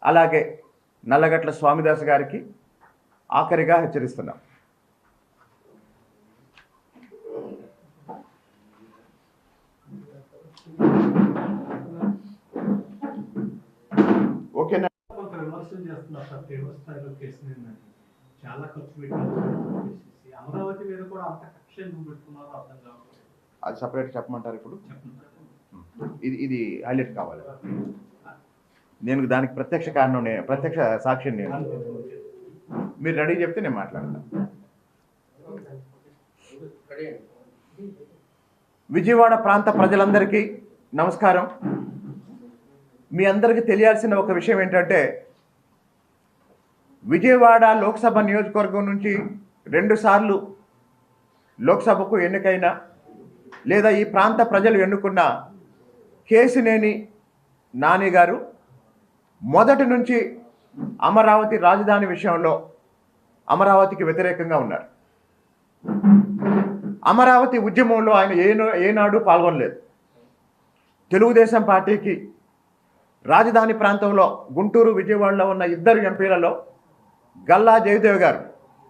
అలాగే నల్లగట్ల స్వామిదాస్ గారికి ఆఖరిగా హెచ్చరిస్తున్నాం. ఓకేనా? కొంత విమర్శలు చేస్తున్నారు సార్, తీవ్ర స్థాయిలో కేసు చాలా ఖర్చు పెట్టారు. అమరావతి మీద కూడా అంత కక్ష ఎందుకు పెట్టుకున్నారో అర్థం కావట్లేదు. అది సపరేట్ చెప్పమంటారు ఇప్పుడు? ఇది హైలైట్ కావాలి. నేను దానికి ప్రత్యక్ష కారణం, ప్రత్యక్ష సాక్ష్యం నేను. మీరు రెడీ చెప్తే నేను మాట్లాడతాను. విజయవాడ ప్రాంత ప్రజలందరికీ నమస్కారం. మీ అందరికీ తెలియాల్సిన ఒక విషయం ఏంటంటే, విజయవాడ లోక్సభ నియోజకవర్గం నుంచి 2 సార్లు లోక్సభకు ఎన్నికైన లేదా ఈ ప్రాంత ప్రజలు ఎన్నుకున్న కేశినేని నాని గారు మొదటి నుంచి అమరావతి రాజధాని విషయంలో అమరావతికి వ్యతిరేకంగా ఉన్నారు. అమరావతి ఉద్యమంలో ఆయన ఏనాడు పాల్గొనలేదు. తెలుగుదేశం పార్టీకి రాజధాని ప్రాంతంలో గుంటూరు, విజయవాడలో ఉన్న 2 ఎంపీలలో గల్లా జయదేవ్ గారు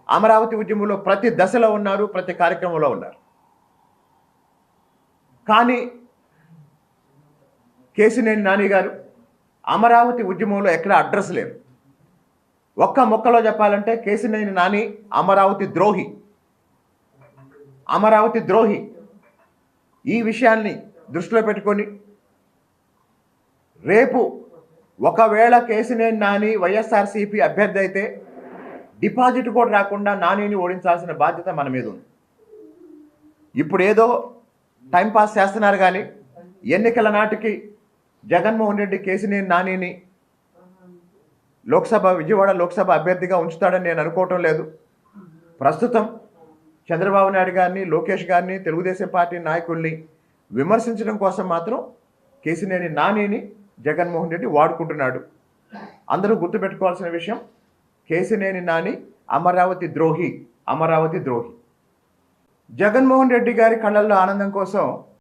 అమరావతి ఉద్యమంలో ప్రతి దశలో ఉన్నారు, ప్రతి కార్యక్రమంలో ఉన్నారు. కానీ కేశినేని నాని గారు అమరావతి ఉద్యమంలో ఎక్కడ అడ్రస్ లేరు. ఒక్క మొక్కలో చెప్పాలంటే కేశినేని నాని అమరావతి ద్రోహి. అమరావతి ద్రోహి. ఈ విషయాన్ని దృష్టిలో పెట్టుకొని రేపు ఒకవేళ కేశినేని నాని వైఎస్ఆర్సీపీ అభ్యర్థి అయితే డిపాజిట్ కూడా రాకుండా నానిని ఓడించాల్సిన బాధ్యత మన మీద ఉంది. ఇప్పుడు ఏదో టైంపాస్ చేస్తున్నారు కానీ ఎన్నికల నాటికి జగన్మోహన్ రెడ్డి కేశినేని నానిని విజయవాడ లోక్సభ అభ్యర్థిగా ఉంచుతాడని నేను అనుకోవటం లేదు. ప్రస్తుతం చంద్రబాబు నాయుడు గారిని, లోకేష్ గారిని, తెలుగుదేశం పార్టీ నాయకుల్ని విమర్శించడం కోసం మాత్రం కేశినేని నానిని జగన్మోహన్ రెడ్డి వాడుకుంటున్నాడు. అందరూ గుర్తుపెట్టుకోవాల్సిన విషయం, కేశినేని నాని అమరావతి ద్రోహి. అమరావతి ద్రోహి. జగన్మోహన్ రెడ్డి గారి కళ్ళల్లో ఆనందం కోసం